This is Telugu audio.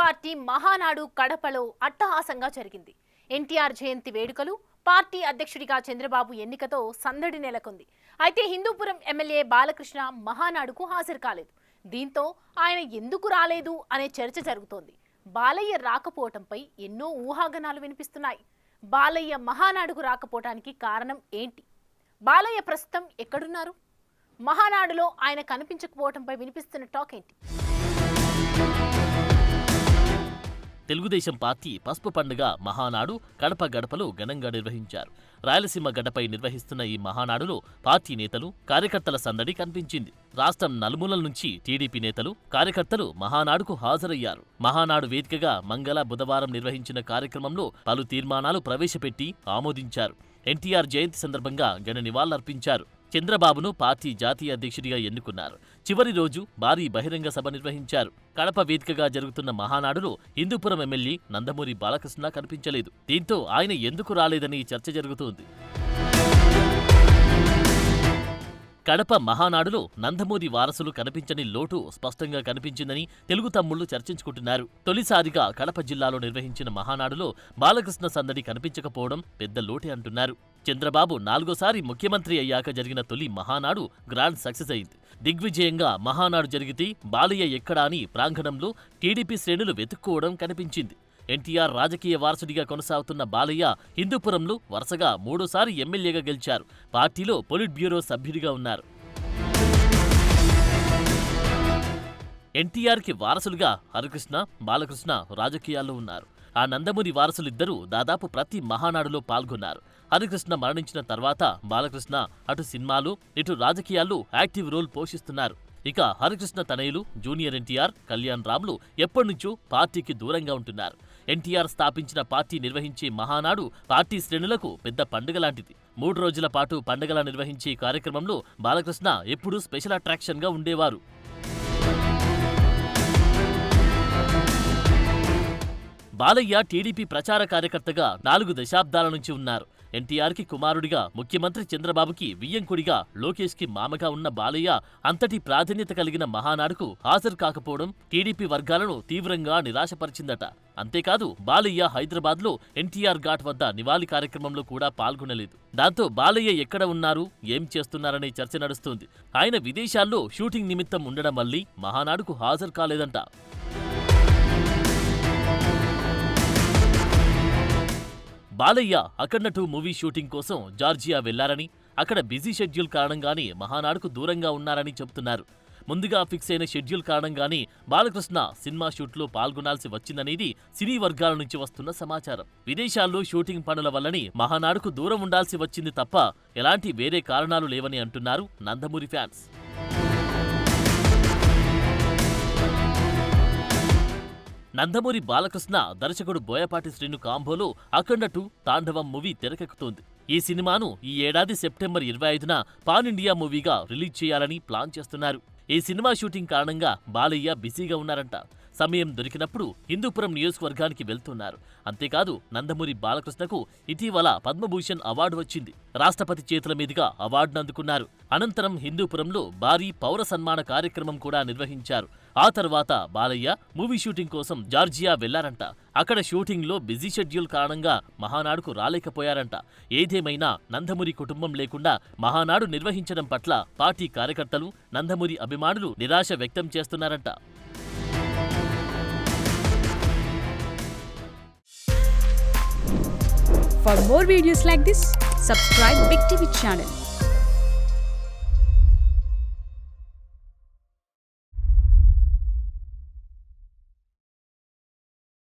పార్టీ మహానాడు కడపలో అట్టహాసంగా జరిగింది. ఎన్టీఆర్ జయంతి వేడుకలు, పార్టీ అధ్యక్షుడిగా చంద్రబాబు ఎన్నికతో సందడి నెలకొంది. అయితే హిందూపురం ఎమ్మెల్యే బాలకృష్ణ మహానాడుకు హాజరు కాలేదు. దీంతో ఆయన ఎందుకు రాలేదు అనే చర్చ జరుగుతోంది. బాలయ్య రాకపోవటంపై ఎన్నో ఊహాగానాలు వినిపిస్తున్నాయి. బాలయ్య మహానాడుకు రాకపోవటానికి కారణం ఏంటి? బాలయ్య ప్రస్తుతం ఎక్కడున్నారు? మహానాడులో ఆయన కనిపించకపోవటంపై వినిపిస్తున్న టాక్ ఏంటి? తెలుగుదేశం పార్టీ పసుపు పండుగ మహానాడు కడప గడపలో ఘనంగా నిర్వహించారు. రాయలసీమ గడ్డపై నిర్వహిస్తున్న ఈ మహానాడులో పార్టీ నేతలు, కార్యకర్తల సందడి కనిపించింది. రాష్ట్రం నలుమూలల నుంచి టీడీపీ నేతలు, కార్యకర్తలు మహానాడుకు హాజరయ్యారు. మహానాడు వేదికగా మంగళ బుధవారం నిర్వహించిన కార్యక్రమంలో పలు తీర్మానాలు ప్రవేశపెట్టి ఆమోదించారు. ఎన్టీఆర్ జయంతి సందర్భంగా ఘన నివాళులర్పించారు. చంద్రబాబును పార్టీ జాతీయ అధ్యక్షుడిగా ఎన్నుకున్నారు. చివరి రోజు భారీ బహిరంగ సభ నిర్వహించారు. కడప వేదికగా జరుగుతున్న మహానాడులో హిందూపురం ఎమ్మెల్యే నందమూరి బాలకృష్ణ కనిపించలేదు. దీంతో ఆయన ఎందుకు రాలేదని చర్చ జరుగుతోంది. కడప మహానాడులో నందమూరి వారసులు కనిపించని లోటు స్పష్టంగా కనిపించిందని తెలుగు తమ్ముళ్లు చర్చించుకుంటున్నారు. తొలిసారిగా కడప జిల్లాలో నిర్వహించిన మహానాడులో బాలకృష్ణ సందడి కనిపించకపోవడం పెద్ద లోటే అంటున్నారు. చంద్రబాబు 4వ ముఖ్యమంత్రి అయ్యాక జరిగిన తొలి మహానాడు గ్రాండ్ సక్సెస్ అయింది. దిగ్విజయంగా మహానాడు జరిగితే బాలయ్య ఎక్కడా అని ప్రాంగణంలో టీడీపీ శ్రేణులు వెతుక్కోవడం కనిపించింది. ఎన్టీఆర్ రాజకీయ వారసుడిగా కొనసాగుతున్న బాలయ్య హిందూపురంలో వరుసగా 3వ ఎమ్మెల్యేగా గెలిచారు. పార్టీలో పొలిట్ బ్యూరో సభ్యుడిగా ఉన్నారు. ఎన్టీఆర్కి వారసులుగా హరికృష్ణ, బాలకృష్ణ రాజకీయాల్లో ఉన్నారు. ఆ నందమూరి వారసులిద్దరూ దాదాపు ప్రతి మహానాడులో పాల్గొన్నారు. హరికృష్ణ మరణించిన తర్వాత బాలకృష్ణ అటు సినిమాలు, ఇటు రాజకీయాల్లో యాక్టివ్ రోల్ పోషిస్తున్నారు. ఇక హరికృష్ణ తనయులు జూనియర్ ఎన్టీఆర్, కళ్యాణ్ రామ్లు ఎప్పటినుంచో పార్టీకి దూరంగా ఉంటున్నారు. ఎన్టీఆర్ స్థాపించిన పార్టీ నిర్వహించే మహానాడు పార్టీ శ్రేణులకు పెద్ద పండుగ లాంటిది. 3 రోజుల పాటు పండుగలా నిర్వహించే కార్యక్రమంలో బాలకృష్ణ ఎప్పుడూ స్పెషల్ అట్రాక్షన్గా ఉండేవారు. బాలయ్య టీడీపీ ప్రచార కార్యకర్తగా 4 దశాబ్దాల నుంచి ఉన్నారు. ఎన్టీఆర్కి కుమారుడిగా, ముఖ్యమంత్రి చంద్రబాబుకి వియ్యంకుడిగా, లోకేష్కి మామగా ఉన్న బాలయ్య అంతటి ప్రాధాన్యత కలిగిన మహానాడుకు హాజరు కాకపోవడం టీడీపీ వర్గాలను తీవ్రంగా నిరాశపరిచిందట. అంతేకాదు బాలయ్య హైదరాబాద్లో ఎన్టీఆర్ ఘాట్ వద్ద నివాళి కార్యక్రమంలో కూడా పాల్గొనలేదు. దాంతో బాలయ్య ఎక్కడ ఉన్నారు, ఏం చేస్తున్నారనే చర్చ నడుస్తోంది. ఆయన విదేశాల్లో షూటింగ్ నిమిత్తం ఉండడం వల్లే మహానాడుకు హాజరు కాలేదంట. బాలయ్య అఖండ 2 మూవీ షూటింగ్ కోసం జార్జియా వెళ్లారని, అక్కడ బిజీ షెడ్యూల్ కారణంగానే మహానాడుకు దూరంగా ఉన్నారని చెబుతున్నారు. ముందుగా ఫిక్స్ అయిన షెడ్యూల్ కారణంగానే బాలకృష్ణ సినిమా షూట్లో పాల్గొనాల్సి వచ్చిందనేది సినీ వర్గాల నుంచి వస్తున్న సమాచారం. విదేశాల్లో షూటింగ్ పనుల వల్లనే మహానాడుకు దూరం ఉండాల్సి వచ్చింది తప్ప ఎలాంటి వేరే కారణాలు లేవని అంటున్నారు నందమూరి ఫ్యాన్స్. నందమూరి బాలకృష్ణ, దర్శకుడు బోయపాటి శ్రీను కాంబోలో అఖండ 2 తాండవం మూవీ తెరకెక్కుతోంది. ఈ సినిమాను ఈ ఏడాది సెప్టెంబర్ 25న పాన్ ఇండియా మూవీగా రిలీజ్ చేయాలని ప్లాన్ చేస్తున్నారు. ఈ సినిమా షూటింగ్ కారణంగా బాలయ్య బిజీగా ఉన్నారంట. సమయం దొరికినప్పుడు హిందూపురం నియోజకవర్గానికి వెళ్తున్నారు. అంతేకాదు నందమూరి బాలకృష్ణకు ఇటీవల పద్మభూషణ్ అవార్డు వచ్చింది. రాష్ట్రపతి చేతుల మీదుగా అవార్డును అందుకున్నారు. అనంతరం హిందూపురంలో భారీ పౌర సన్మాన కార్యక్రమం కూడా నిర్వహించారు. ఆ తర్వాత బాలయ్య మూవీ షూటింగ్ కోసం జార్జియా వెళ్లారంట. అక్కడ షూటింగ్లో బిజీ షెడ్యూల్ కారణంగా మహానాడుకు రాలేకపోయారంట. ఏదేమైనా నందమూరి కుటుంబం లేకుండా మహానాడు నిర్వహించడం పట్ల పార్టీ కార్యకర్తలు, నందమూరి అభిమానులు నిరాశ వ్యక్తం చేస్తున్నారంట. For more videos like this, subscribe Big TV channel.